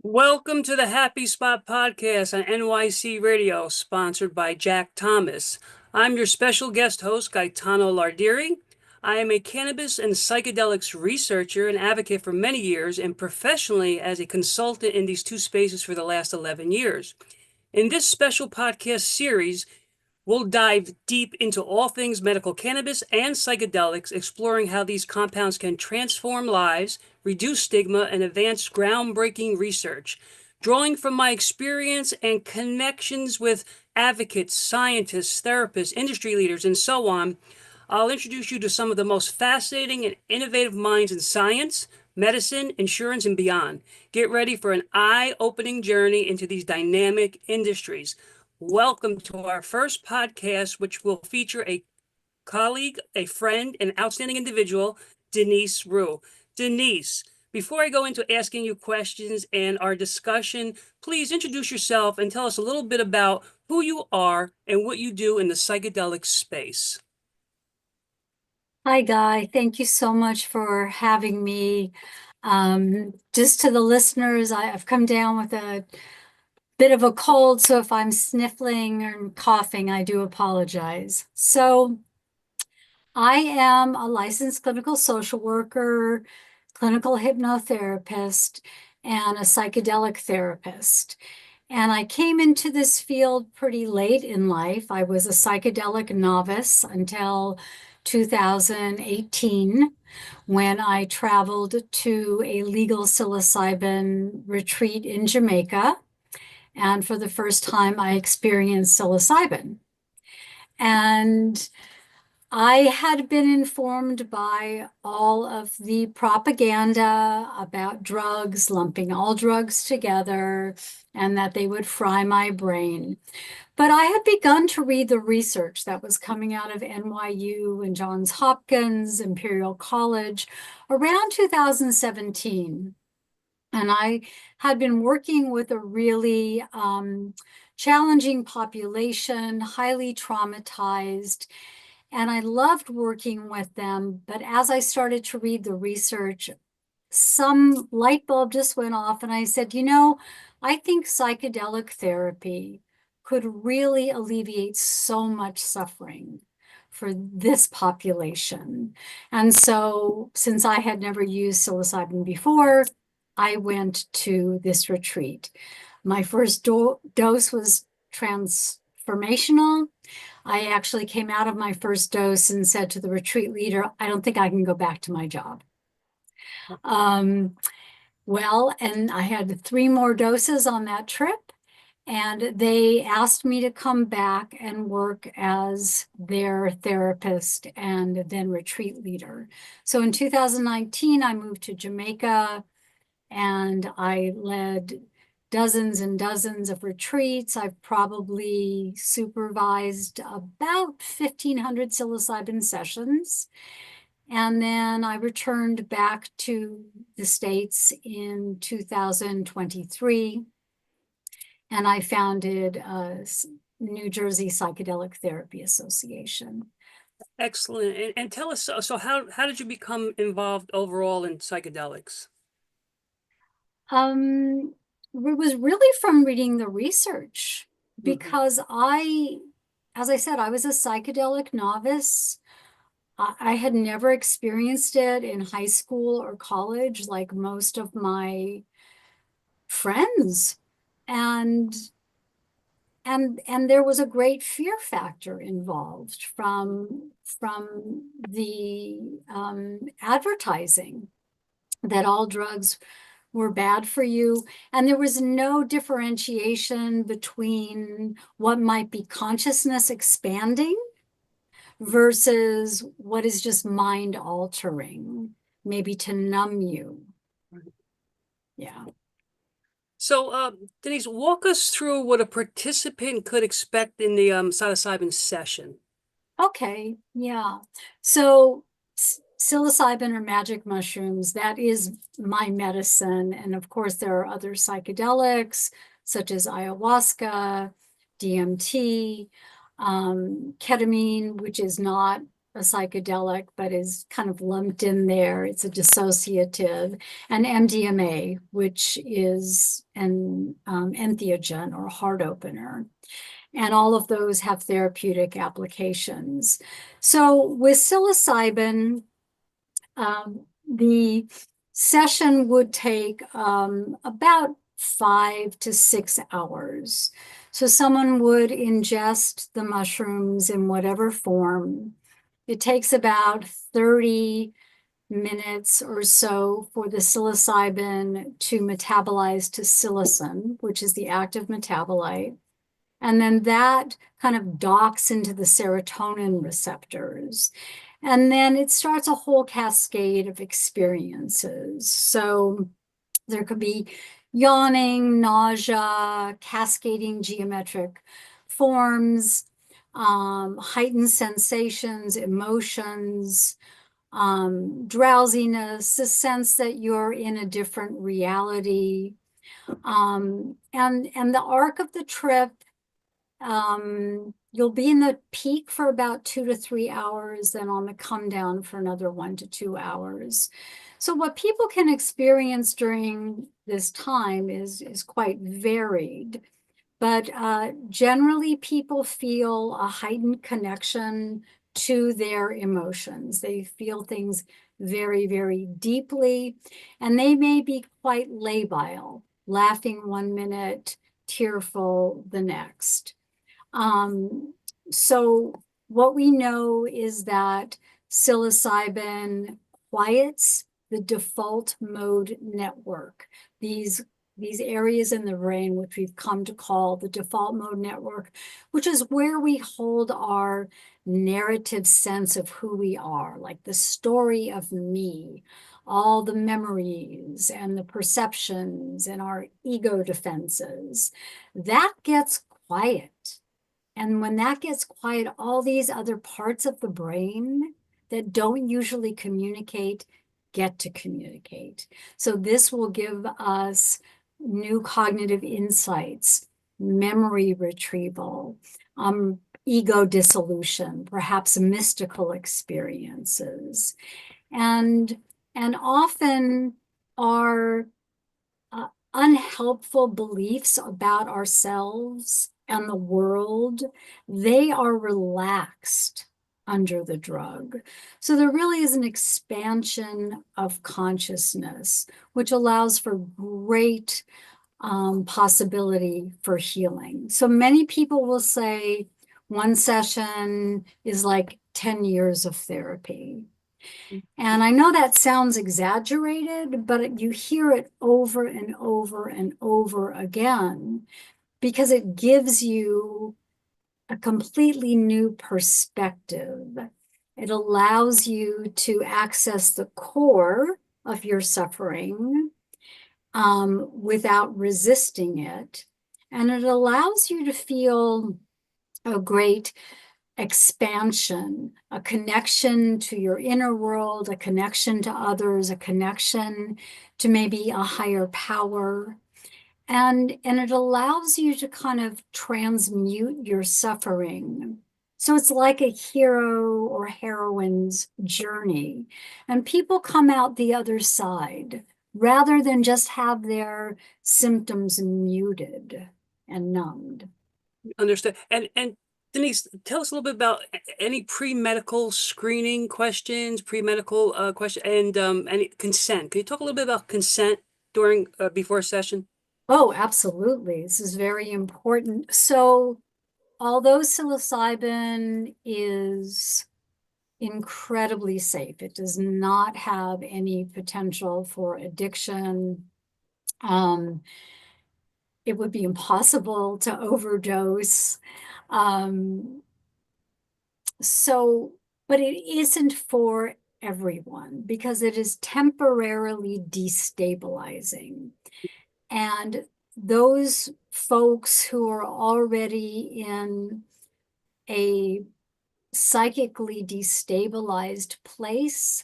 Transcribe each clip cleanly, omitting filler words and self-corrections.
Welcome to the Happy Spot podcast on NYC Radio, sponsored by Jack Thomas. I'm your special guest host, Gaetano Lardiri. I am a cannabis and psychedelics researcher and advocate for many years, and professionally as a consultant in these two spaces for the last 11 years. In this special podcast series, we'll dive deep into all things medical cannabis and psychedelics, exploring how these compounds can transform lives, reduce stigma, and advance groundbreaking research. Drawing from my experience and connections with advocates, scientists, therapists, industry leaders, and so on, I'll introduce you to some of the most fascinating and innovative minds in science, medicine, insurance, and beyond. Get ready for an eye-opening journey into these dynamic industries. Welcome to our first podcast, which will feature a colleague, a friend, an outstanding individual, Denise Rue. Denise, before I go into asking you questions and our discussion, please introduce yourself and tell us a little bit about who you are and what you do in the psychedelic space. Hi, Guy. Thank you so much for having me. Just to the listeners, I've come down with a bit of a cold, so if I'm sniffling and coughing, I do apologize. So I am a licensed clinical social worker, clinical hypnotherapist, and a psychedelic therapist. And I came into this field pretty late in life. I was a psychedelic novice until 2018 when I traveled to a legal psilocybin retreat in Jamaica. And for the first time, I experienced psilocybin. And I had been informed by all of the propaganda about drugs, lumping all drugs together, and that they would fry my brain. But I had begun to read the research that was coming out of NYU and Johns Hopkins, Imperial College, around 2017. And I had been working with a really challenging population, highly traumatized, and I loved working with them. But as I started to read the research, some light bulb just went off, and I said, I think psychedelic therapy could really alleviate so much suffering for this population. And so, since I had never used psilocybin before, I went to this retreat. My first dose was transformational. I actually came out of my first dose and said to the retreat leader, I don't think I can go back to my job. And I had 3 more doses on that trip, and they asked me to come back and work as their therapist and then retreat leader. So in 2019, I moved to Jamaica and I led dozens and dozens of retreats. I've probably supervised about 1,500 psilocybin sessions. And then I returned back to the States in 2023, and I founded a New Jersey Psychedelic Therapy Association. Excellent. And tell us, so how did you become involved overall in psychedelics? It was really from reading the research because as I said, I was a psychedelic novice. I had never experienced it in high school or college like most of my friends. And and there was a great fear factor involved from the advertising that all drugs were bad for you. And there was no differentiation between what might be consciousness expanding versus what is just mind altering, maybe to numb you. Yeah. So, Denise, walk us through what a participant could expect in the psilocybin session. Okay. Yeah. So psilocybin or magic mushrooms, that is my medicine. And of course, there are other psychedelics such as ayahuasca, DMT, ketamine, which is not a psychedelic, but is kind of lumped in there. It's a dissociative, and MDMA, which is an entheogen or heart opener. And all of those have therapeutic applications. So with psilocybin, the session would take about 5 to 6 hours. So someone would ingest the mushrooms in whatever form. It takes about 30 minutes or so for the psilocybin to metabolize to psilocin, which is the active metabolite. And then that kind of docks into the serotonin receptors. And then it starts a whole cascade of experiences. So there could be yawning, nausea, cascading geometric forms, heightened sensations, emotions, drowsiness, the sense that you're in a different reality. And the arc of the trip, you'll be in the peak for about 2 to 3 hours, then on the come down for another 1 to 2 hours. So what people can experience during this time is quite varied. But generally, people feel a heightened connection to their emotions. They feel things very, very deeply, and they may be quite labile, laughing 1 minute, tearful the next. So what we know is that psilocybin quiets the default mode network. These areas in the brain, which we've come to call the default mode network, which is where we hold our narrative sense of who we are, like the story of me, all the memories and the perceptions and our ego defenses. That gets quiet. And when that gets quiet, all these other parts of the brain that don't usually communicate get to communicate. So this will give us new cognitive insights, memory retrieval, ego dissolution, perhaps mystical experiences. And often our unhelpful beliefs about ourselves and the world, they are relaxed under the drug. So there really is an expansion of consciousness, which allows for great possibility for healing. So many people will say one session is like 10 years of therapy. And I know that sounds exaggerated, but you hear it over and over and over again because it gives you a completely new perspective. It allows you to access the core of your suffering without resisting it. And it allows you to feel a great expansion, a connection to your inner world, a connection to others, a connection to maybe a higher power. And it allows you to kind of transmute your suffering. So it's like a hero or heroine's journey. And people come out the other side rather than just have their symptoms muted and numbed. Understood. And Denise, tell us a little bit about any pre-medical screening questions, pre-medical question, and any consent. Can you talk a little bit about consent during before a session? Oh, absolutely. This is very important. So, although psilocybin is incredibly safe, it does not have any potential for addiction. It would be impossible to overdose. Um, but it isn't for everyone because it is temporarily destabilizing. And those folks who are already in a psychically destabilized place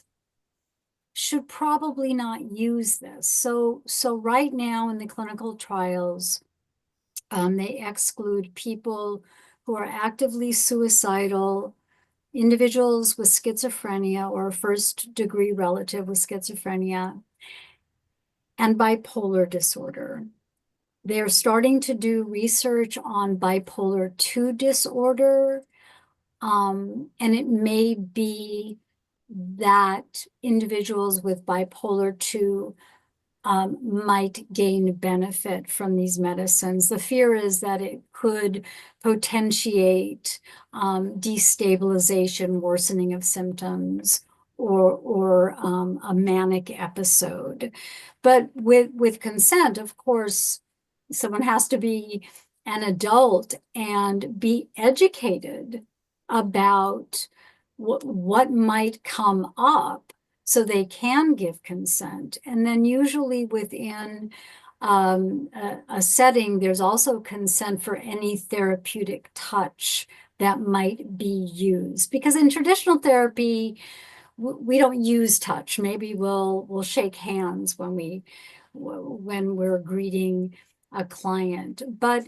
should probably not use this. So right now in the clinical trials, they exclude people who are actively suicidal, individuals with schizophrenia or a first-degree relative with schizophrenia and bipolar disorder. They're starting to do research on bipolar 2 disorder, and it may be that individuals with bipolar 2 might gain benefit from these medicines. The fear is that it could potentiate destabilization, worsening of symptoms, or a manic episode. But with consent, of course, someone has to be an adult and be educated about what might come up so they can give consent. And then usually within a setting, there's also consent for any therapeutic touch that might be used. Because in traditional therapy, we don't use touch. Maybe we'll shake hands when we're greeting a client. But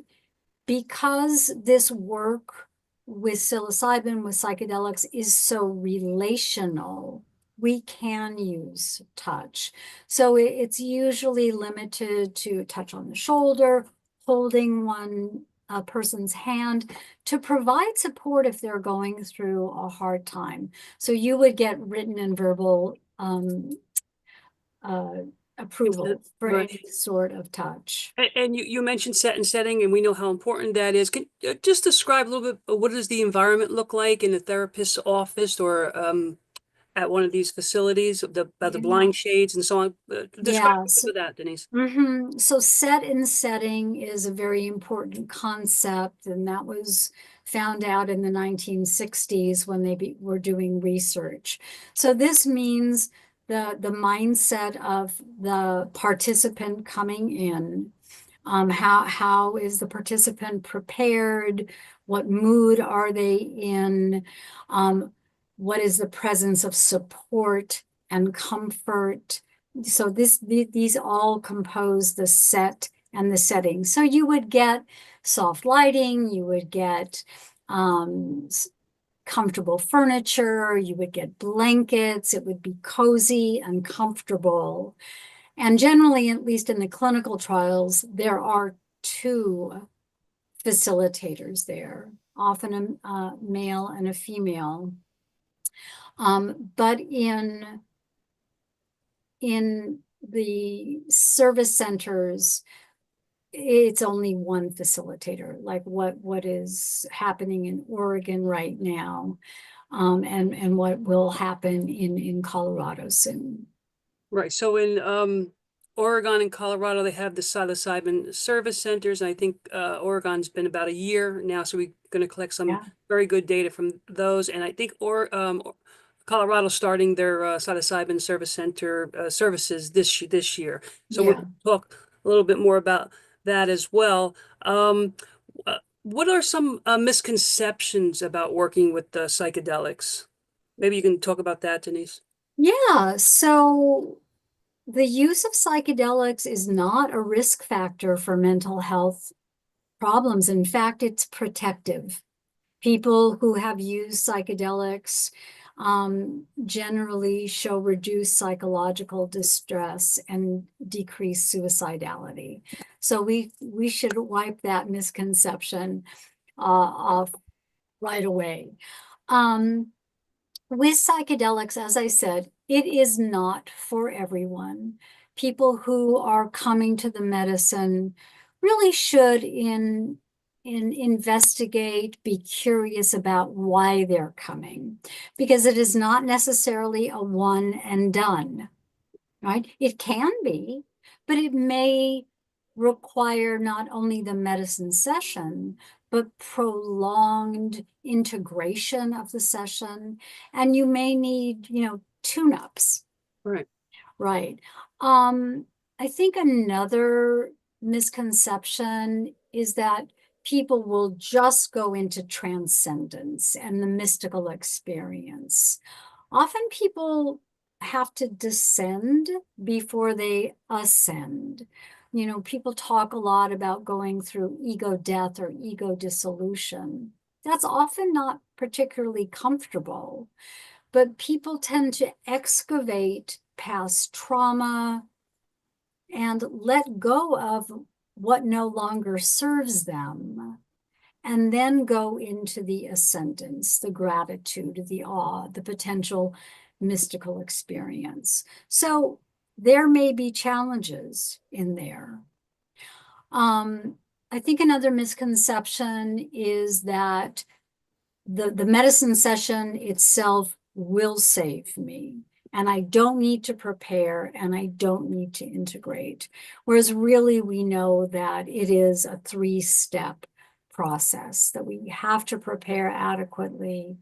because this work with psilocybin, with psychedelics, is so relational, we can use touch. So it's usually limited to touch on the shoulder, holding a person's hand to provide support if they're going through a hard time. So you would get written and verbal uh, approval for Right. any sort of touch. And you mentioned set and setting, and we know how important that is. Can you just describe a little bit what does the environment look like in a therapist's office or at one of these facilities, about the Yeah. blind shades and so on? Describe a Yes. bit of that, Denise. So set and setting is a very important concept, and that was found out in the 1960s when they were doing research. So this means the mindset of the participant coming in. How is the participant prepared? What mood are they in? What is the presence of support and comfort? So these all compose the set and the setting. So you would get soft lighting, you would get comfortable furniture, you would get blankets, it would be cozy and comfortable. And generally, at least in the clinical trials, there are two facilitators there, often a male and a female. But in the service centers, it's only one facilitator, like what is happening in Oregon right now, and what will happen in Colorado soon. Right. So in Oregon and Colorado, they have the psilocybin service centers. And I think Oregon's been about a year now, so we're going to collect some Yeah, very good data from those. And I think Colorado's starting their psilocybin service center services this year. So we'll yeah. talk a little bit more about that as well. What are some misconceptions about working with the psychedelics? Maybe you can talk about that, Denise. Yeah, so the use of psychedelics is not a risk factor for mental health problems. In fact, it's protective. People who have used psychedelics generally show reduced psychological distress and decreased suicidality. So we should wipe that misconception off right away. Um, with psychedelics, as I said, it is not for everyone. People who are coming to the medicine really should investigate, be curious about why they're coming, because it is not necessarily a one and done, right? It can be, but it may require not only the medicine session, but prolonged integration of the session. And you may need, tune-ups, Right. right? Um, I think another misconception is that people will just go into transcendence and the mystical experience. Often people have to descend before they ascend. People talk a lot about going through ego death or ego dissolution. that's often not particularly comfortable, but people tend to excavate past trauma and let go of what no longer serves them, and then go into the ascendance, the gratitude, the awe, the potential mystical experience. So there may be challenges in there. I think another misconception is that the medicine session itself will save me, and I don't need to prepare and I don't need to integrate. Whereas really we know that it is a 3-step process, that we have to prepare adequately.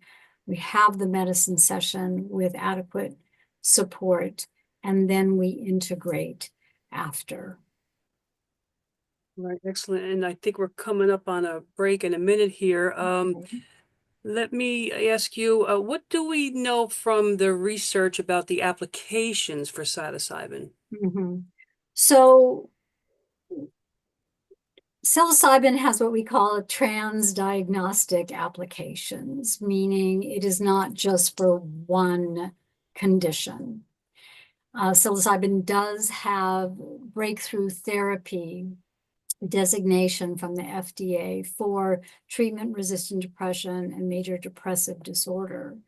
We have the medicine session with adequate support, and then we integrate after. Right, excellent. And I think we're coming up on a break in a minute here. Let me ask you, what do we know from the research about the applications for psilocybin? Mhm. So psilocybin has what we call transdiagnostic applications, meaning it is not just for one condition. Psilocybin does have breakthrough therapy designation from the FDA for treatment-resistant depression and major depressive disorder,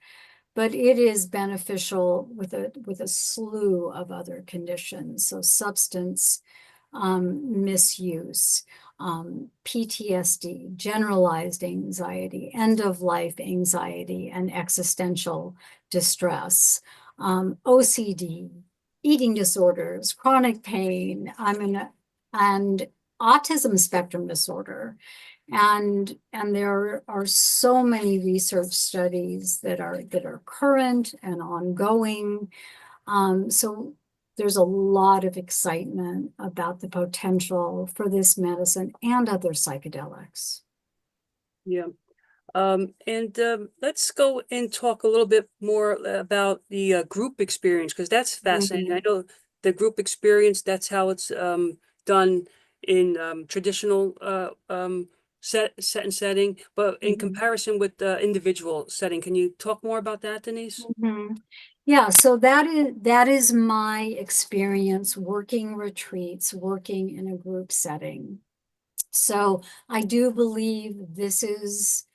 but it is beneficial with a slew of other conditions. So substance misuse, PTSD, generalized anxiety, end-of-life anxiety, and existential distress, OCD, eating disorders, chronic pain, and autism spectrum disorder. And there are so many research studies that are current and ongoing. So there's a lot of excitement about the potential for this medicine and other psychedelics. Yeah. And let's go and talk a little bit more about the group experience, because that's fascinating. I Mhm. know the group experience, that's how it's done in traditional set and setting, but in Mhm. comparison with the individual setting, can you talk more about that, Denise? Mhm. Yeah, so that is my experience working retreats, working in a group setting. So I do believe this is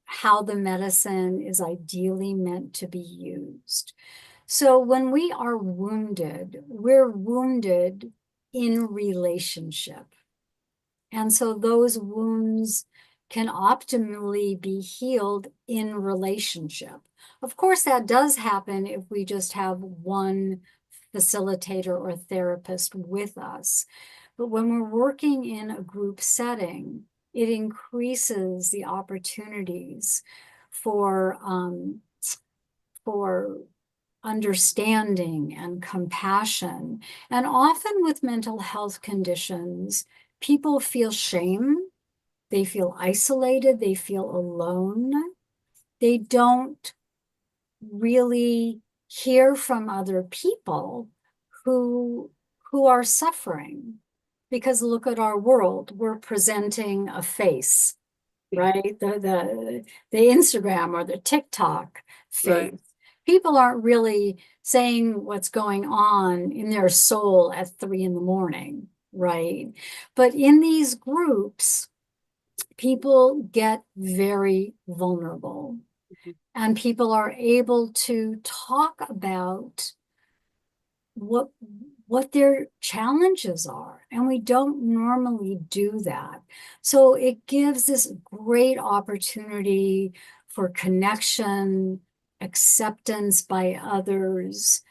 how the medicine is ideally meant to be used. So when we are wounded, we're wounded in relationship. And so those wounds can optimally be healed in relationship. Of course, that does happen if we just have one facilitator or therapist with us. But when we're working in a group setting, it increases the opportunities for for understanding and compassion. And often with mental health conditions, people feel shame, they feel isolated, they feel alone. They don't really hear from other people who who are suffering. Because look at our world, we're presenting a face, right? The Instagram or the TikTok face. Right. People aren't really saying what's going on in their soul at 3 in the morning, right? But in these groups, people get very vulnerable, Mhm. and people are able to talk about what what their challenges are, and we don't normally do that. So it gives this great opportunity for connection, acceptance by others,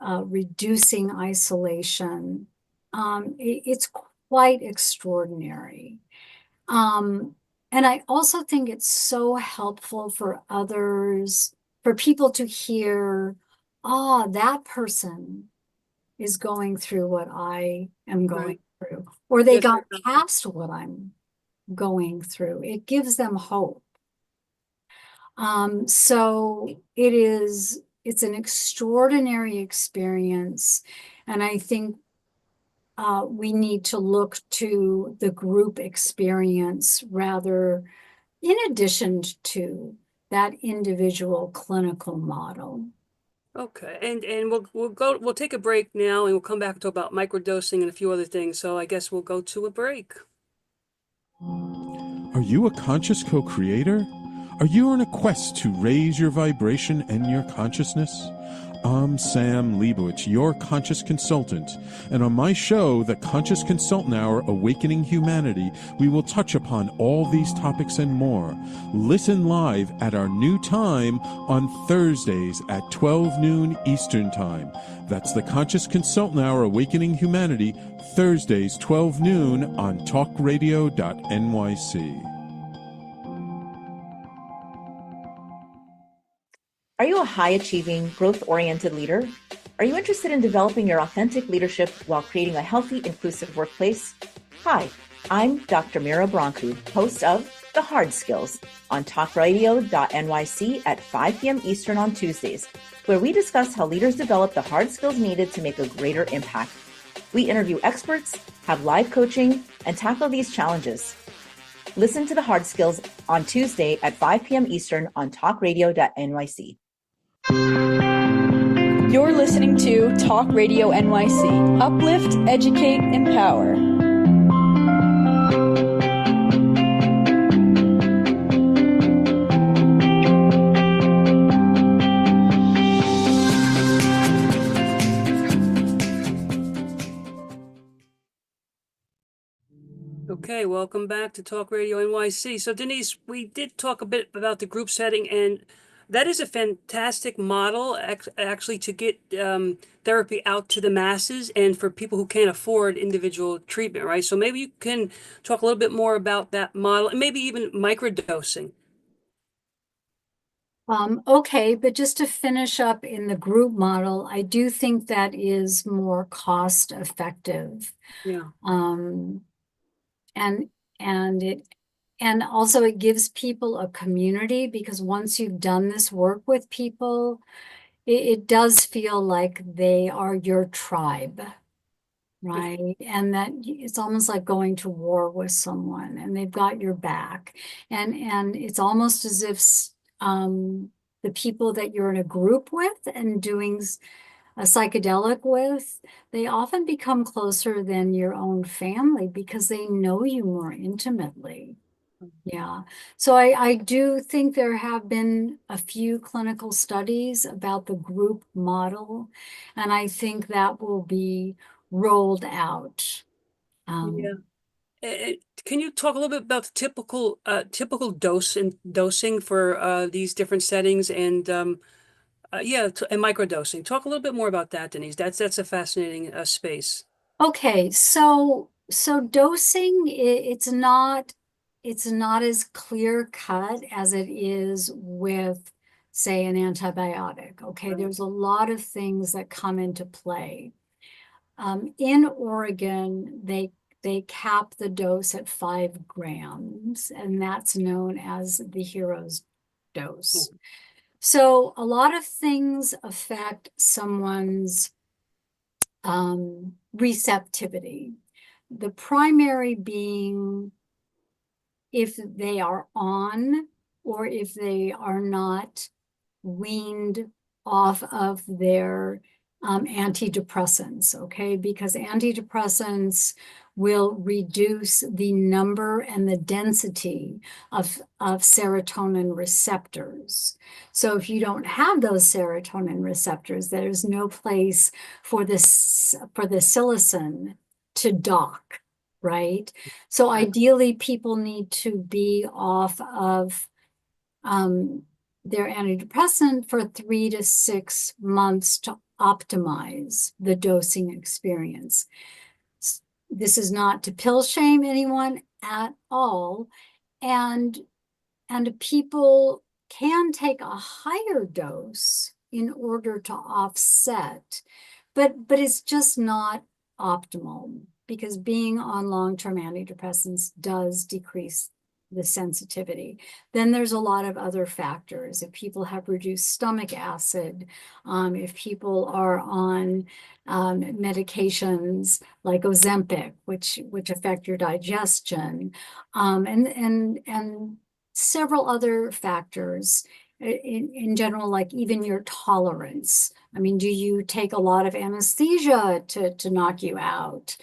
reducing isolation. It's quite extraordinary. um, and I also think it's so helpful for others, for people to hear, ah, that person is going through what I am going Right. through, or they Yes, got past what I'm going through. It gives them hope. So it's an extraordinary experience. And I think we need to look to the group experience rather in addition to that individual clinical model. Okay, and we'll take a break now, and we'll come back and talk about microdosing and a few other things. So I guess we'll go to a break. Are you a conscious co creator? Are you on a quest to raise your vibration and your consciousness? I'm Sam Leibowitz, your conscious consultant, and on my show, The Conscious Consultant Hour Awakening Humanity, we will touch upon all these topics and more. Listen live at our new time on Thursdays at 12 noon Eastern Time. That's The Conscious Consultant Hour Awakening Humanity, Thursdays 12 noon on talkradio.nyc. Are you a high-achieving, growth-oriented leader? Are you interested in developing your authentic leadership while creating a healthy, inclusive workplace? Hi, I'm Dr. Mira Brancu, host of The Hard Skills on talkradio.nyc at 5 p.m. Eastern on Tuesdays, where we discuss how leaders develop the hard skills needed to make a greater impact. We interview experts, have live coaching, and tackle these challenges. Listen to The Hard Skills on Tuesday at 5 p.m. Eastern on talkradio.nyc. You're listening to Talk Radio NYC. Uplift, educate, empower. Okay, welcome back to Talk Radio NYC. So Denise, we did talk a bit about the group setting, and that is a fantastic model actually to get therapy out to the masses and for people who can't afford individual treatment, right? So maybe you can talk a little bit more about that model and maybe even microdosing. Okay, but just to finish up in the group model, I do think that is more cost effective. Yeah. And also it gives people a community, because once you've done this work with people, it does feel like they are your tribe, right? And that it's almost like going to war with someone and they've got your back. And it's almost as if the people that you're in a group with and doing a psychedelic with, they often become closer than your own family because they know you more intimately. Yeah. So I do think there have been a few clinical studies about the group model, and I think that will be rolled out. Yeah. Can you talk a little bit about the typical dose and dosing for these different settings and and microdosing? Talk a little bit more about that, Denise. That's a fascinating space. Okay, so dosing, it's not as clear cut as it is with, say, an antibiotic. Okay, Right. there's a lot of things that come into play. In Oregon, they cap the dose at 5 grams, and that's known as the hero's dose. Oh. So a lot of things affect someone's receptivity. The primary being if they are on or if they are not weaned off of their antidepressants, okay? Because antidepressants will reduce the number and the density of serotonin receptors. So if you don't have those serotonin receptors, there's no place for this for the psilocin to dock, right? So ideally, people need to be off of their antidepressant for 3 to 6 months to optimize the dosing experience. This is not to pill shame anyone at all. And people can take a higher dose in order to offset, but it's just not optimal, because being on long-term antidepressants does decrease the sensitivity. Then there's a lot of other factors. If people have reduced stomach acid, if people are on medications like Ozempic, which affect your digestion, and several other factors in general, like even your tolerance. I mean, do you take a lot of anesthesia to knock you out?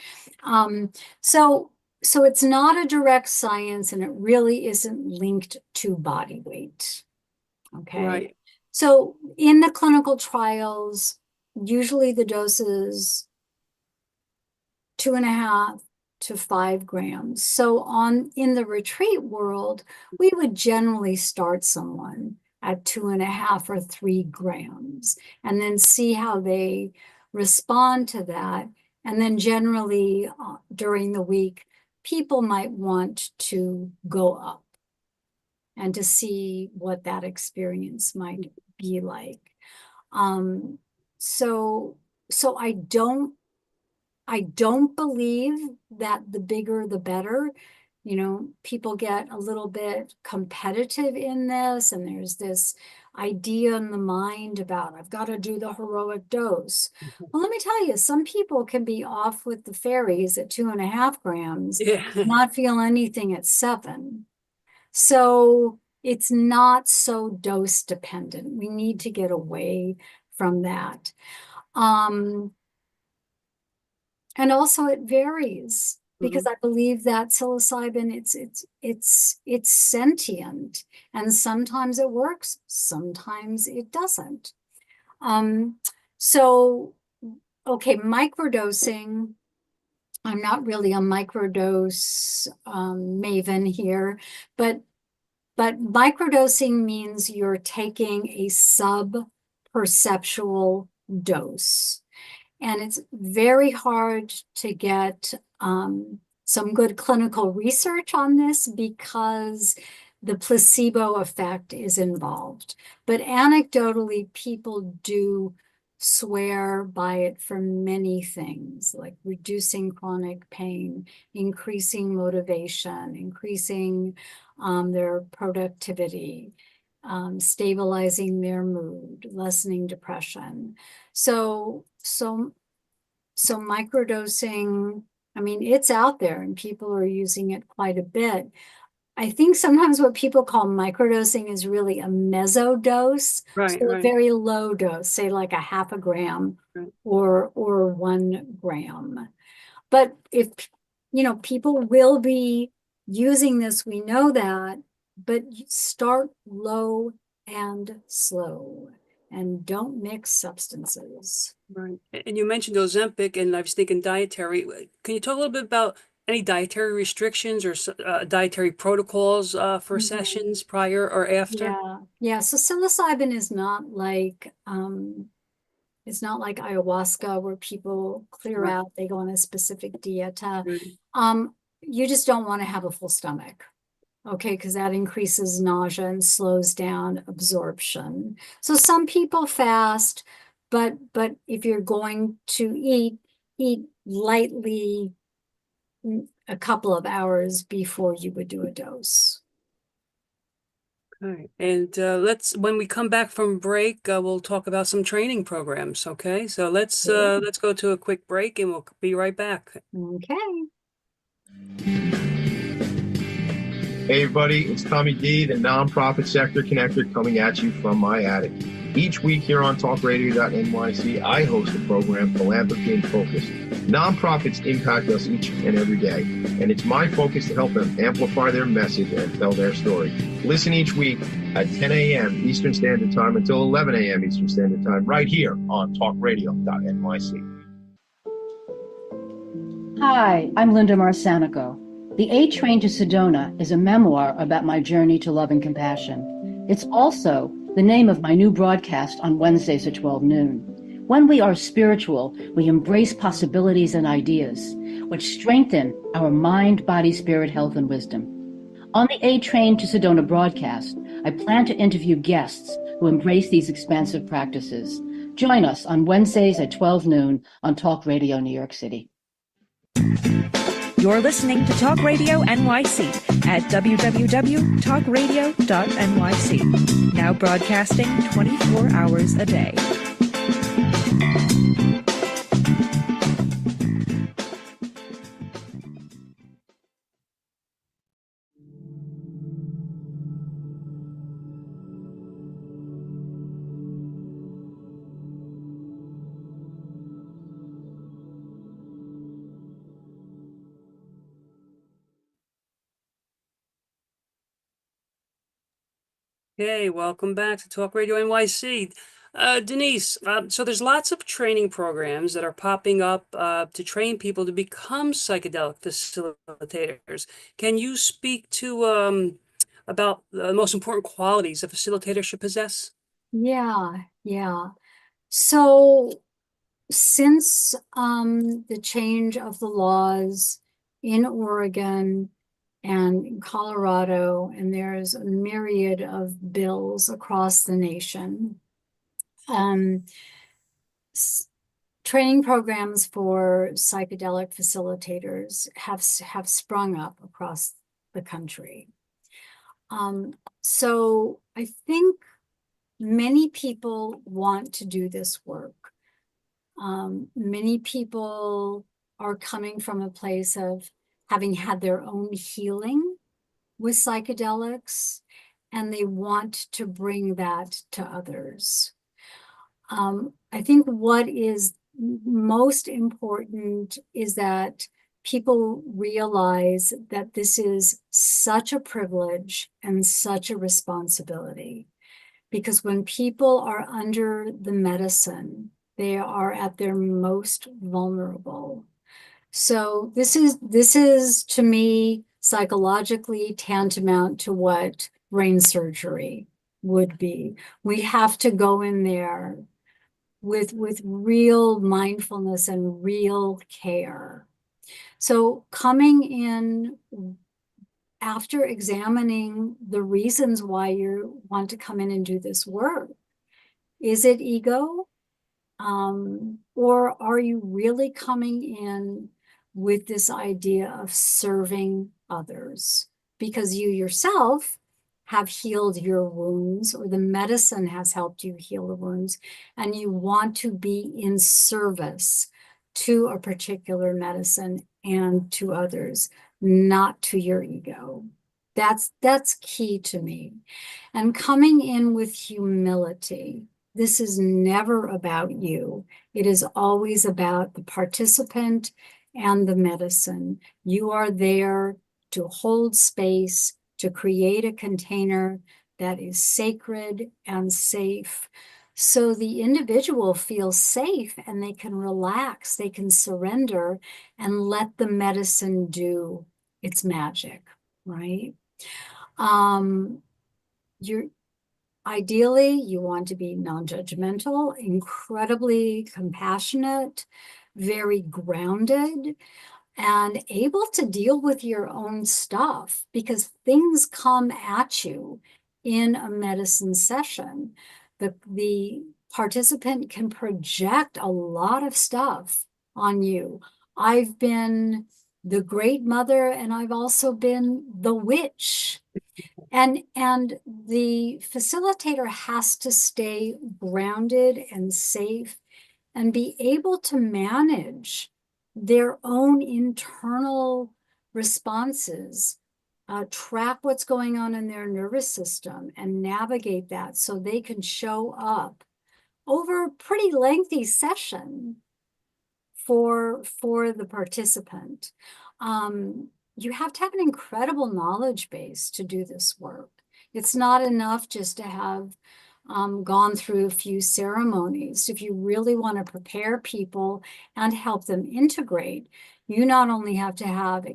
So it's not a direct science, and it really isn't linked to body weight. Okay. Right. So in the clinical trials, usually the doses 2.5 to 5 grams. So in the retreat world, we would generally start someone at 2.5 or 3 grams, and then see how they respond to that. And then generally during the week, people might want to go up and to see what that experience might be like. So I don't believe that the bigger the better. You know, people get a little bit competitive in this, and there's this idea in the mind about, I've got to do the heroic dose. Well, let me tell you, some people can be off with the fairies at 2.5 grams, Yeah. not feel anything at 7. So it's not so dose dependent. We need to get away from that. And also it varies, because I believe that psilocybin, it's sentient, and sometimes it works, sometimes it doesn't. So, okay, microdosing. I'm not really a microdose maven here, but microdosing means you're taking a sub-perceptual dose. And it's very hard to get some good clinical research on this, because the placebo effect is involved. But anecdotally, people do swear by it for many things, like reducing chronic pain, increasing motivation, increasing their productivity, stabilizing their mood, lessening depression. So microdosing, I mean, it's out there and people are using it quite a bit. I think sometimes what people call microdosing is really a mesodose, Right, so a right. very low dose, say like 0.5 gram Right. or 1 gram. But if, you know, people will be using this, we know that, but start low and slow, and don't mix substances. Right. And you mentioned Ozempic, and I was thinking dietary. Can you talk a little bit about any dietary restrictions or dietary protocols for sessions prior or after? Yeah. So psilocybin is not like it's not like ayahuasca, where people clear Right. out, they go on a specific diet. Right. You just don't want to have a full stomach. Okay, because that increases nausea and slows down absorption. So some people fast, but if you're going to eat lightly a couple of hours before you would do a dose. Okay. And when we come back from break, we'll talk about some training programs. Okay, so let's go to a quick break, and we'll be right back. Okay. Hey everybody, it's Tommy D, the nonprofit sector connector, coming at you from my attic. Each week here on talkradio.nyc, I host a program, Philanthropy in Focus. Nonprofits impact us each and every day, and it's my focus to help them amplify their message and tell their story. Listen each week at 10 a.m. Eastern Standard Time until 11 a.m. Eastern Standard Time, right here on talkradio.nyc. Hi, I'm Linda Marcanico. The A Train to Sedona is a memoir about my journey to love and compassion. It's also the name of my new broadcast on Wednesdays at 12 noon. When we are spiritual, we embrace possibilities and ideas, which strengthen our mind, body, spirit, health, and wisdom. On the A Train to Sedona broadcast, I plan to interview guests who embrace these expansive practices. Join us on Wednesdays at 12 noon on Talk Radio New York City. You're listening to Talk Radio NYC at www.talkradio.nyc. Now broadcasting 24 hours a day. Okay, welcome back to Talk Radio NYC. Denise, so there's lots of training programs that are popping up to train people to become psychedelic facilitators. Can you speak to about the most important qualities a facilitator should possess? Yeah. So since the change of the laws in Oregon and in Colorado, and there's a myriad of bills across the nation, training programs for psychedelic facilitators have sprung up across the country. So I think many people want to do this work. Many people are coming from a place of having had their own healing with psychedelics, and they want to bring that to others. I think what is most important is that people realize that this is such a privilege and such a responsibility. Because when people are under the medicine, they are at their most vulnerable. So this is to me psychologically tantamount to what brain surgery would be. We have to go in there with real mindfulness and real care. So coming in after examining the reasons why you want to come in and do this work, is it ego? Or are you really coming in with this idea of serving others? Because you yourself have healed your wounds, or the medicine has helped you heal the wounds, and you want to be in service to a particular medicine and to others, not to your ego. That's key to me. And coming in with humility. This is never about you. It is always about the participant and the medicine. You are there to hold space, to create a container that is sacred and safe. So the individual feels safe and they can relax, they can surrender and let the medicine do its magic, right? Ideally, you want to be non-judgmental, incredibly compassionate, very grounded, and able to deal with your own stuff, because things come at you in a medicine session. The participant can project a lot of stuff on you. I've been the great mother, and I've also been the witch. And the facilitator has to stay grounded and safe and be able to manage their own internal responses, track what's going on in their nervous system and navigate that so they can show up over a pretty lengthy session for the participant. You have to have an incredible knowledge base to do this work. It's not enough just to have gone through a few ceremonies. If you really want to prepare people and help them integrate, you not only have to have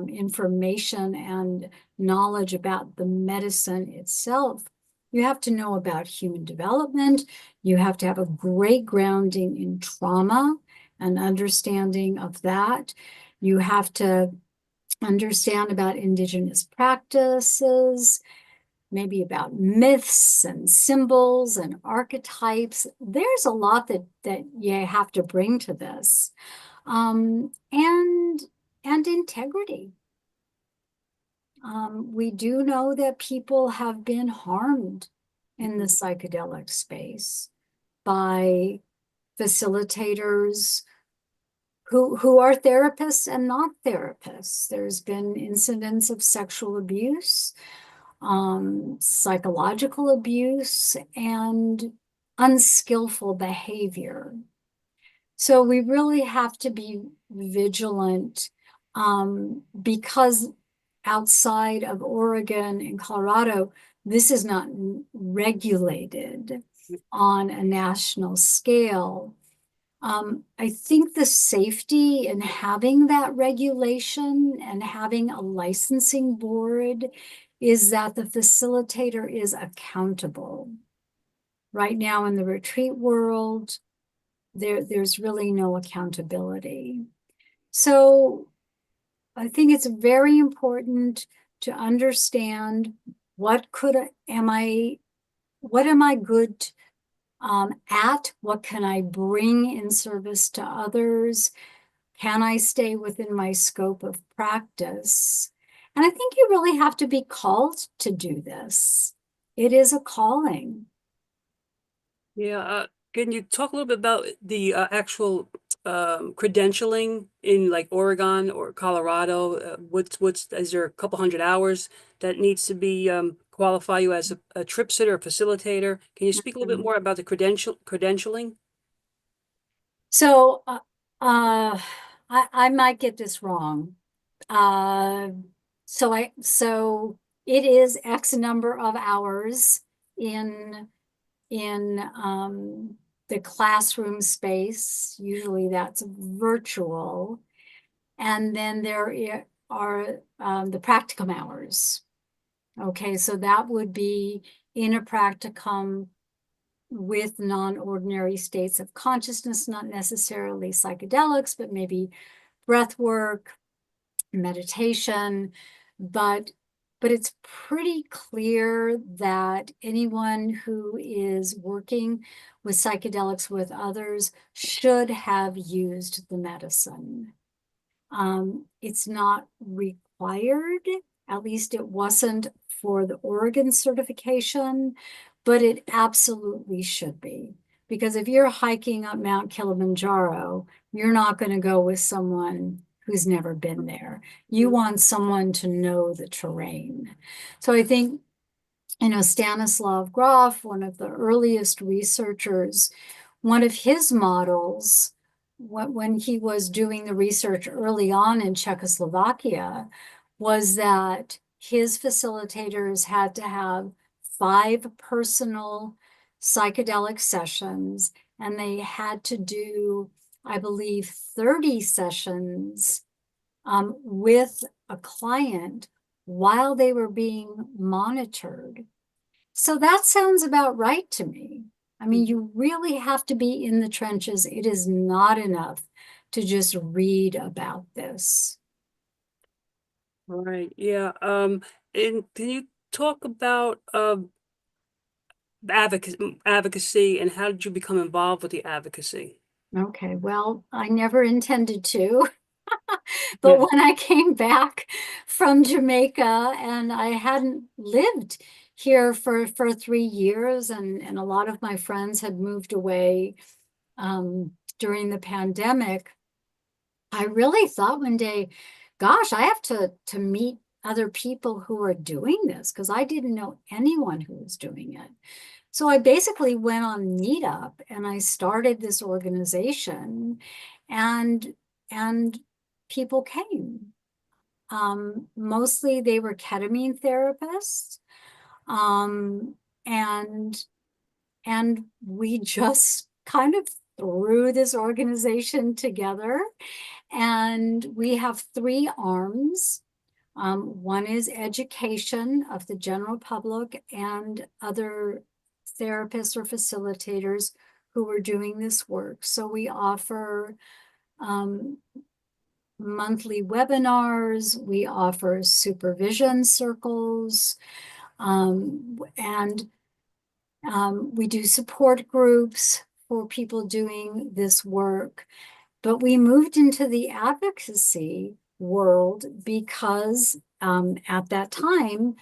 information and knowledge about the medicine itself, you have to know about human development. You have to have a great grounding in trauma and understanding of that. You have to understand about indigenous practices, maybe about myths and symbols and archetypes. There's a lot that you have to bring to this. And integrity. We do know that people have been harmed in the psychedelic space by facilitators who are therapists and not therapists. There's been incidents of sexual abuse, psychological abuse, and unskillful behavior. So we really have to be vigilant, because outside of Oregon and Colorado, this is not regulated on a national scale. I think the safety in having that regulation and having a licensing board is that the facilitator is accountable. Right now in the retreat world, there's really no accountability. So I think it's very important to understand what am I good at? What can I bring in service to others? Can I stay within my scope of practice? And I think you really have to be called to do this. It is a calling. Yeah, can you talk a little bit about the actual credentialing in like Oregon or Colorado? Is there a couple hundred hours that needs to be qualify you as a trip sitter, a facilitator? Can you speak a little bit more about the credentialing? So I might get this wrong. So it is X number of hours in the classroom space. Usually that's virtual. And then there are the practicum hours. Okay, so that would be in a practicum with non-ordinary states of consciousness, not necessarily psychedelics, but maybe breath work, meditation, but it's pretty clear that anyone who is working with psychedelics with others should have used the medicine. It's not required, at least it wasn't for the Oregon certification, but it absolutely should be. Because if you're hiking up Mount Kilimanjaro, you're not going to go with someone who's never been there. You want someone to know the terrain. So I think, Stanislav Grof, one of the earliest researchers, one of his models, when he was doing the research early on in Czechoslovakia, was that his facilitators had to have 5 personal psychedelic sessions, and they had to do, I believe, 30 sessions with a client while they were being monitored. So that sounds about right to me. I mean, you really have to be in the trenches. It is not enough to just read about this. All right. Yeah. And can you talk about advocacy and how did you become involved with the advocacy? Okay, well, I never intended to. But Yeah. when I came back from Jamaica and I hadn't lived here for 3 years, and a lot of my friends had moved away during the pandemic, I really thought one day, gosh, I have to meet other people who are doing this, because I didn't know anyone who was doing it. So I basically went on Meetup and I started this organization, and people came. Mostly they were ketamine therapists. And we just kind of threw this organization together. And we have 3 arms. One is education of the general public and other therapists or facilitators who are doing this work. So we offer monthly webinars, we offer supervision circles, and we do support groups for people doing this work. But we moved into the advocacy world because at that time,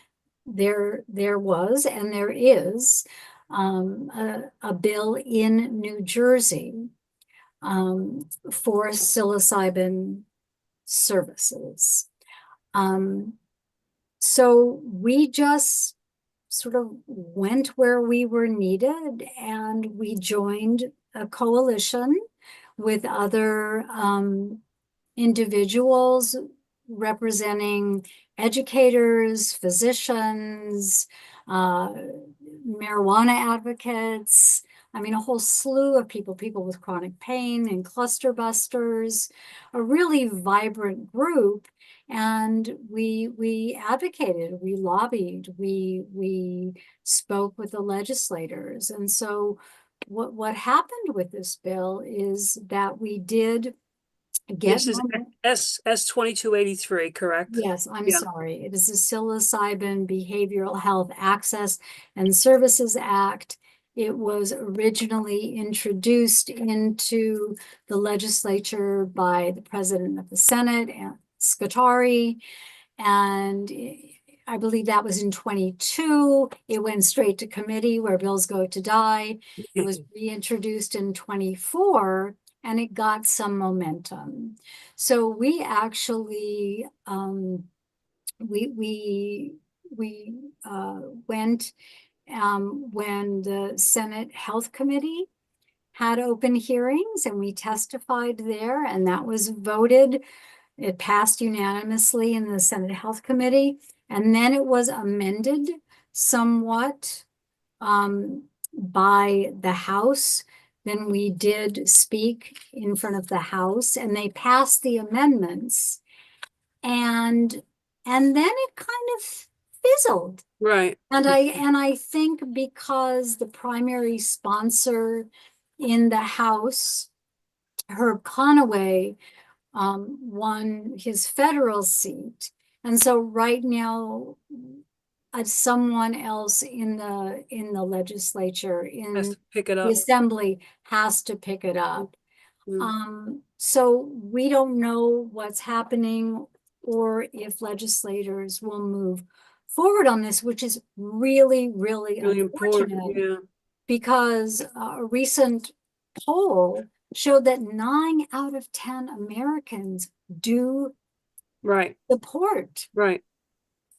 there was and there is a bill in New Jersey for psilocybin services. So we just sort of went where we were needed, and we joined a coalition with other individuals representing educators, physicians, uh, marijuana advocates. I mean, a whole slew of people with chronic pain and cluster busters, a really vibrant group. And we advocated, we lobbied, we spoke with the legislators. And so what happened with this bill is that we did get This is S 2283, correct? Yes, I'm Yeah. sorry. It is the Psilocybin Behavioral Health Access and Services Act. It was originally introduced into the legislature by the president of the Senate, and Scutari, and I believe that was in 22. It went straight to committee where bills go to die. It was reintroduced in 24, and it got some momentum. So we actually we went when the Senate Health Committee had open hearings, and we testified there, and that was voted. It passed unanimously in the Senate Health Committee, and then it was amended somewhat by the House. Then we did speak in front of the House, and they passed the amendments, and then it kind of fizzled. Right. And I think because the primary sponsor in the House, Herb Conaway, won his federal seat, and so right now, someone else in the legislature, Has in to pick it the up. assembly, has to pick it up. So we don't know what's happening or if legislators will move forward on this, which is really, really Really important. unfortunate, Yeah. because a recent poll showed that 9 out of 10 Americans do Right. support Right.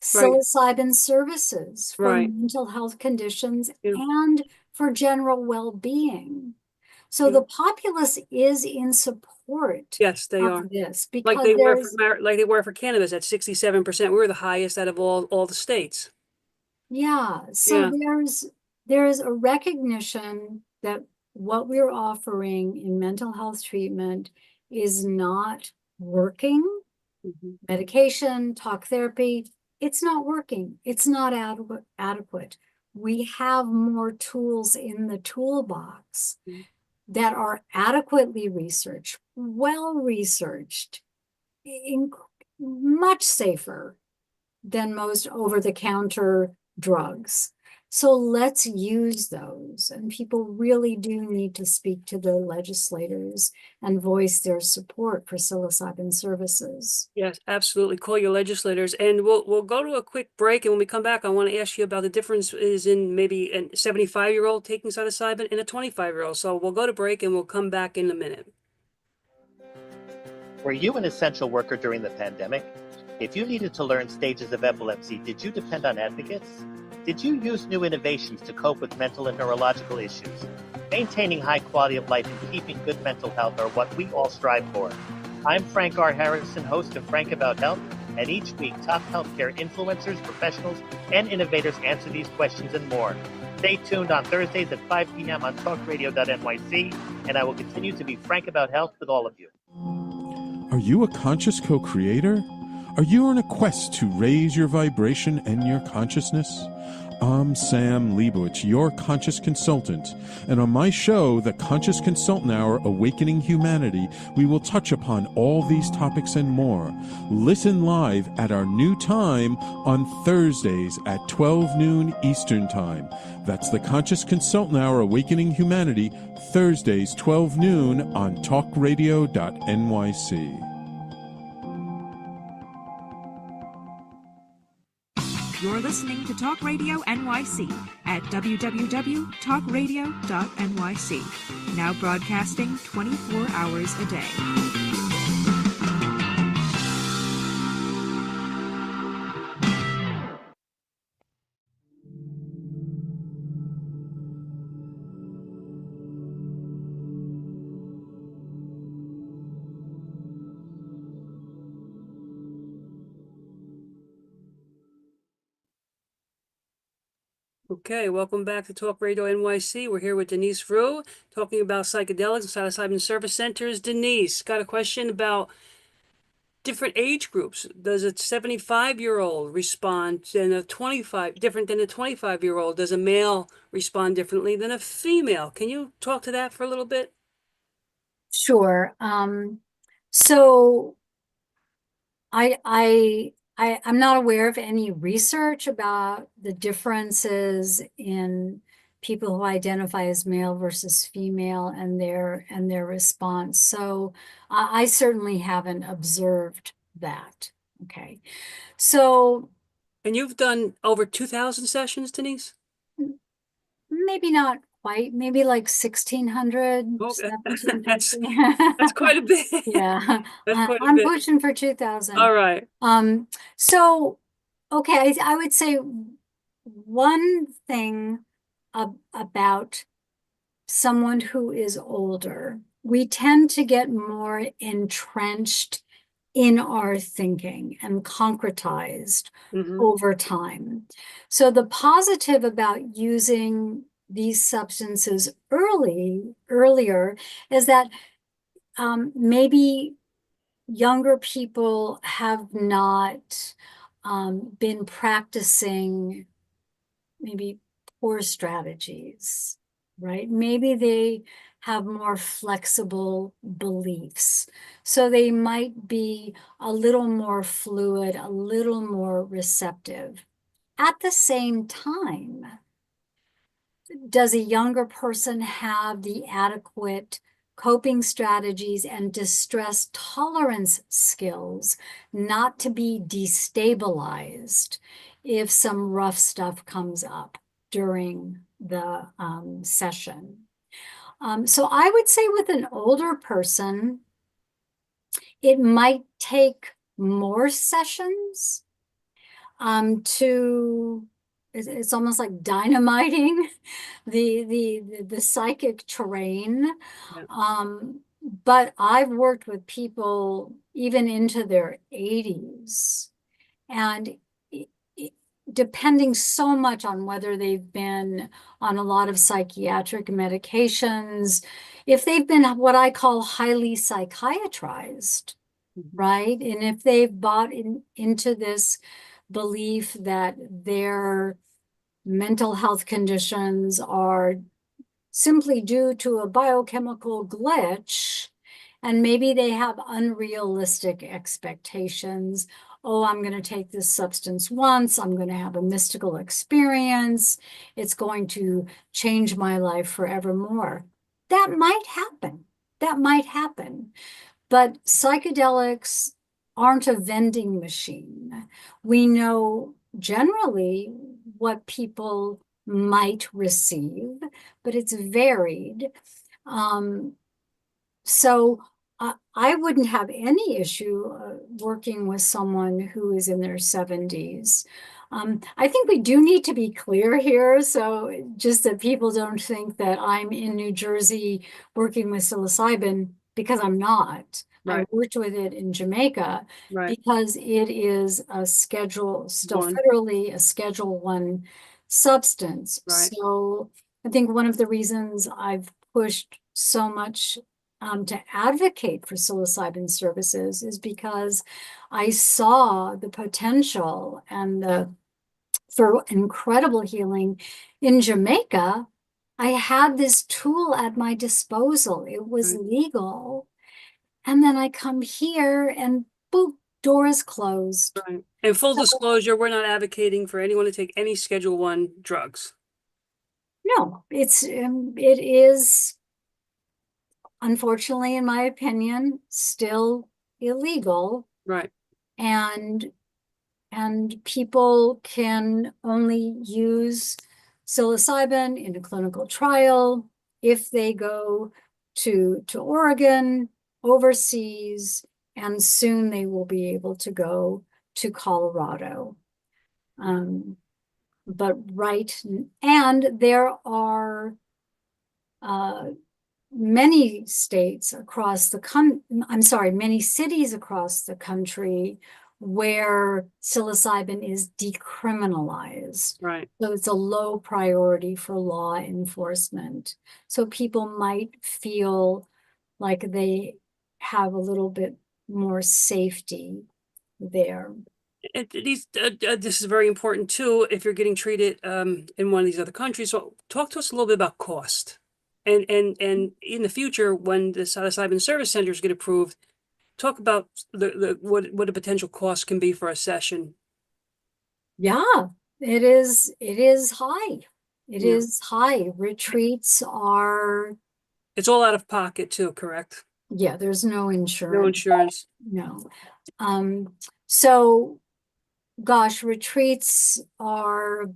psilocybin services for Right. mental health conditions Yeah. and for general well-being. So Yeah. the populace is in support Yes, they of are. this, Like because they were there's, like they were for cannabis at 67%. We were the highest out of all the states. yeah, so Yeah. there's a recognition that what we're offering in mental health treatment is not working. Mhm. Medication, talk therapy, it's not working. It's not adequate. We have more tools in the toolbox Mhm. that are adequately researched, well researched, much safer than most over-the-counter drugs. So let's use those. And people really do need to speak to the legislators and voice their support for psilocybin services. Yes, absolutely. Call your legislators, and we'll go to a quick break. And when we come back, I want to ask you about the differences in maybe a 75-year-old taking psilocybin and a 25-year-old. So we'll go to break, and we'll come back in a minute. Were you an essential worker during the pandemic? If you needed to learn stages of epilepsy, did you depend on advocates? Did you use new innovations to cope with mental and neurological issues? Maintaining high quality of life and keeping good mental health are what we all strive for. I'm Frank R. Harrison, host of Frank About Health, and each week top healthcare influencers, professionals, and innovators answer these questions and more. Stay tuned on Thursdays at 5 p.m. on talkradio.nyc, and I will continue to be frank about health with all of you. Are you a conscious co-creator? Are you on a quest to raise your vibration and your consciousness? I'm Sam Leibowitz, your conscious consultant, and on my show, The Conscious Consultant Hour, Awakening Humanity, we will touch upon all these topics and more. Listen live at our new time on Thursdays at 12 noon Eastern Time. That's The Conscious Consultant Hour, Awakening Humanity, Thursdays 12 noon on talkradio.nyc. You're listening to Talk Radio NYC at www.talkradio.nyc. Now broadcasting 24 hours a day. Okay, welcome back to Talk Radio NYC. We're here with Denise Rue talking about psychedelics and psilocybin service centers. Denise, got a question about different age groups. Does a 75-year-old respond than a 25, different than a 25-year-old? Does a male respond differently than a female? Can you talk to that for a little bit? Sure. So I'm not aware of any research about the differences in people who identify as male versus female and their response. So I certainly haven't observed that. Okay. So And you've done over 2,000 sessions, Denise? maybe not quite, maybe like 1,600, Oh, 1,750. that's quite a bit. Yeah, That's quite a I'm bit. pushing for 2,000. All right. So, okay, I would say one thing about someone who is older, we tend to get more entrenched in our thinking and concretized over time. So the positive about using these substances earlier is that maybe younger people have not been practicing maybe poor strategies, right? Maybe they have more flexible beliefs. So they might be a little more fluid, a little more receptive. At the same time, does a younger person have the adequate coping strategies and distress tolerance skills not to be destabilized if some rough stuff comes up during the session? So I would say with an older person, it might take more sessions to it's almost like dynamiting the psychic terrain. Yeah. But I've worked with people even into their 80s, and depending so much on whether they've been on a lot of psychiatric medications, if they've been what I call highly psychiatrized, right? And if they've bought into this belief that their mental health conditions are simply due to a biochemical glitch, and maybe they have unrealistic expectations. Oh, I'm going to take this substance once, I'm going to have a mystical experience, it's going to change my life forevermore. That might happen. That might happen. But psychedelics aren't a vending machine. We know generally what people might receive, but it's varied. So I wouldn't have any issue working with someone who is in their 70s. I think we do need to be clear here, so just that people don't think that I'm in New Jersey working with psilocybin, because I'm not. Right. I worked with it in Jamaica because it is a still federally a Schedule I substance. So I think one of the reasons I've pushed so much to advocate for psilocybin services is because I saw the potential and for incredible healing in Jamaica. I had this tool at my disposal. It was legal. And then I come here and boop, doors closed. Right. And full disclosure, we're not advocating for anyone to take any Schedule I drugs. No, it is, unfortunately, in my opinion, still illegal. Right. And people can only use psilocybin in a clinical trial if they go to Oregon, overseas, and soon they will be able to go to Colorado. But and there are many states across the many cities across the country where psilocybin is decriminalized. Right. So it's a low priority for law enforcement. So people might feel like they have a little bit more safety there. This is very important too if you're getting treated in one of these other countries. So talk to us a little bit about cost. And in the future, when the psilocybin service centers get approved, talk about what a potential cost can be for a session. Yeah, it is high. It Yeah. is high. Retreats are, It's all out of pocket too, correct? yeah, there's no No insurance. insurance. No. So gosh, retreats are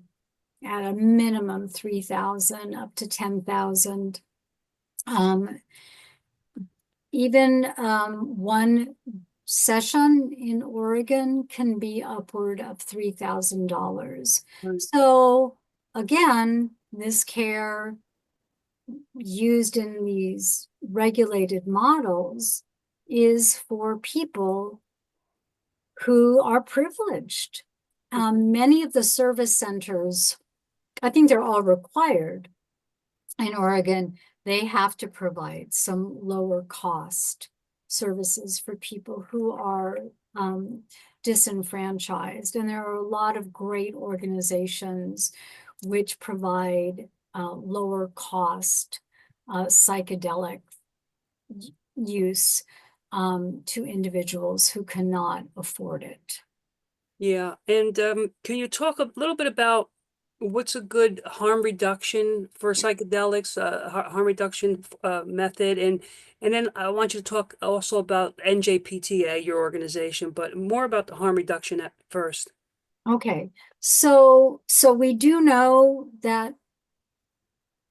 at a minimum 3,000 up to 10,000. Even one session in Oregon can be upward of $3,000. Right. So again, this care used in these regulated models is for people who are privileged. Many of the service centers, I think they're all required in Oregon, they have to provide some lower cost services for people who are disenfranchised. And there are a lot of great organizations which provide lower cost psychedelic use to individuals who cannot afford it. Yeah. And can you talk a little bit about what's a good harm reduction for psychedelics, harm reduction method? And then I want you to talk also about NJPTA, your organization, but more about the harm reduction at first. Okay, so we do know that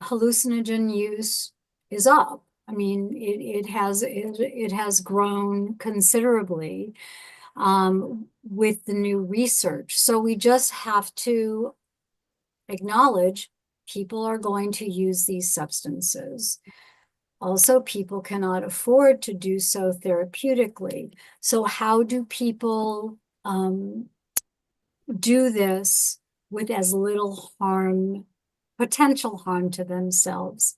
hallucinogen use is up. I mean, it has grown considerably with the new research. So we just have to acknowledge people are going to use these substances. Also, people cannot afford to do so therapeutically. So how do people do this with as little harm, potential harm to themselves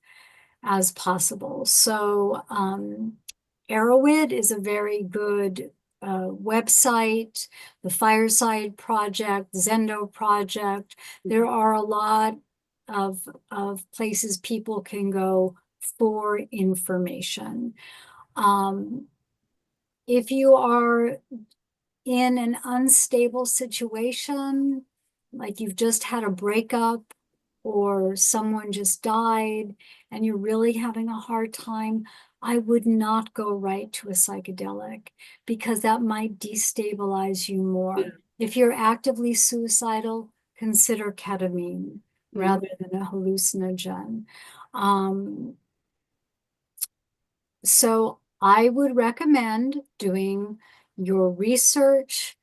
as possible? So Arrowhead is a very good website, the Fireside Project, Zendo Project. There are a lot of places people can go for information. If you are in an unstable situation, like you've just had a breakup or someone just died and you're really having a hard time, I would not go right to a psychedelic because that might destabilize you more. Yeah. If you're actively suicidal, consider ketamine rather than a hallucinogen. So I would recommend doing your research,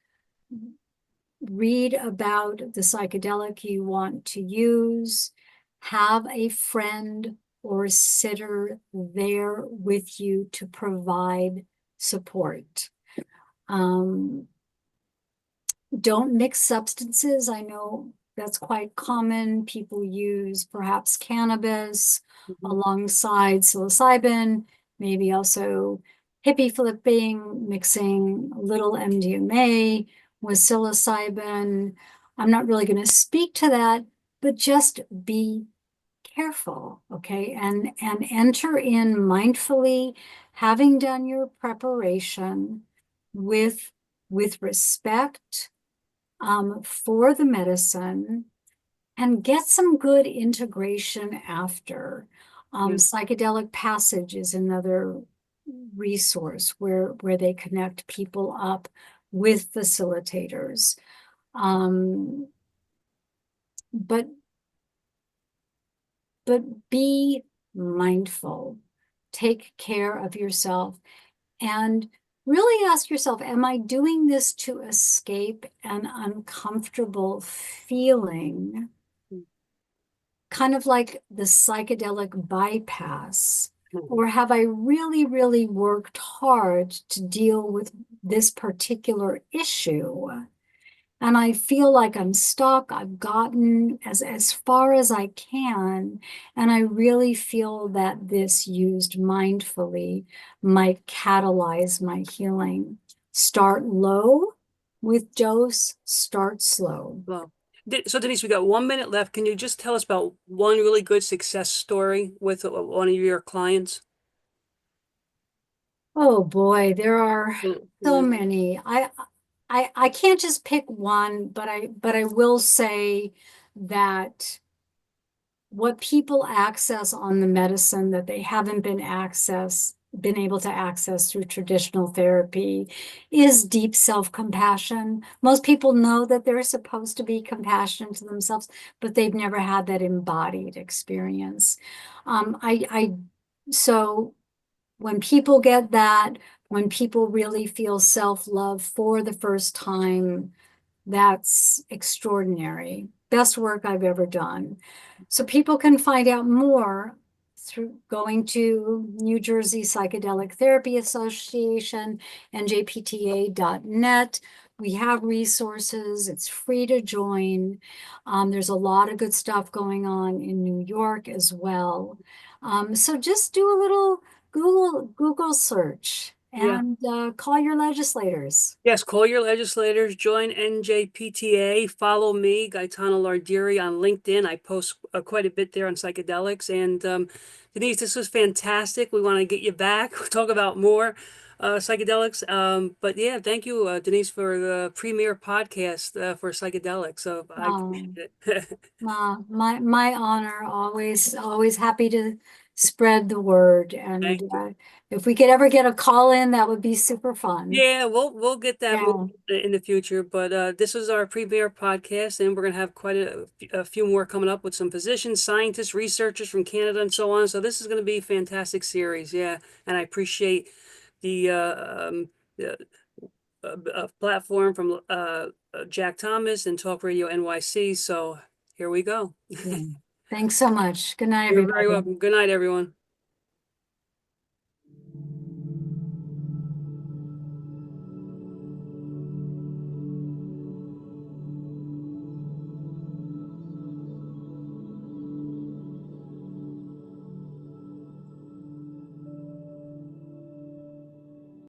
read about the psychedelic you want to use, have a friend or sitter there with you to provide support. Don't mix substances. I know that's quite common. People use perhaps cannabis alongside psilocybin, maybe also hippie flipping, mixing a little MDMA with psilocybin. I'm not really going to speak to that, but just be careful, okay? And enter in mindfully, having done your preparation with respect for the medicine, and get some good integration after. Psychedelic Passage is another resource where they connect people up with facilitators. But be mindful, take care of yourself, and really ask yourself, am I doing this to escape an uncomfortable feeling? Kind of like the psychedelic bypass. Or have I really, really worked hard to deal with this particular issue? And I feel like I'm stuck. I've gotten as far as I can. And I really feel that this used mindfully might catalyze my healing. Start low with dose, start slow. Well, so Denise, we got 1 minute left. Can you just tell us about one really good success story with one of your clients? Oh boy, there are so Yeah. many. I can't just pick one, but I will say that what people access on the medicine that they haven't been able to access through traditional therapy is deep self-compassion. Most people know that they're supposed to be compassionate to themselves, but they've never had that embodied experience. So when people get that, when people really feel self-love for the first time, that's extraordinary. Best work I've ever done. So people can find out more through going to New Jersey Psychedelic Therapy Association, njpta.net. We have resources. It's free to join. There's a lot of good stuff going on in New York as well. So just do a little Google search Yeah. and call your legislators. Yes, call your legislators, join NJPTA, follow me, Gaetano Lardiri on LinkedIn. I post quite a bit there on psychedelics. And Denise, this was fantastic. We want to get you back, talk about more psychedelics. But yeah, thank you, Denise, for the premier podcast for psychedelics. So I appreciate it. My honor, always happy to spread the word. And Thank you. if we could ever get a call in, that would be super fun. Yeah, we'll get that Yeah. in the future, but this is our premier podcast, and we're going to have quite a few more coming up with some physicians, scientists, researchers from Canada, and so on. So this is going to be a fantastic series, yeah. And I appreciate the platform from Jack Thomas and Talk Radio NYC. So here we go. Thanks so much. Good night, You're very everybody. welcome. Good night, everyone.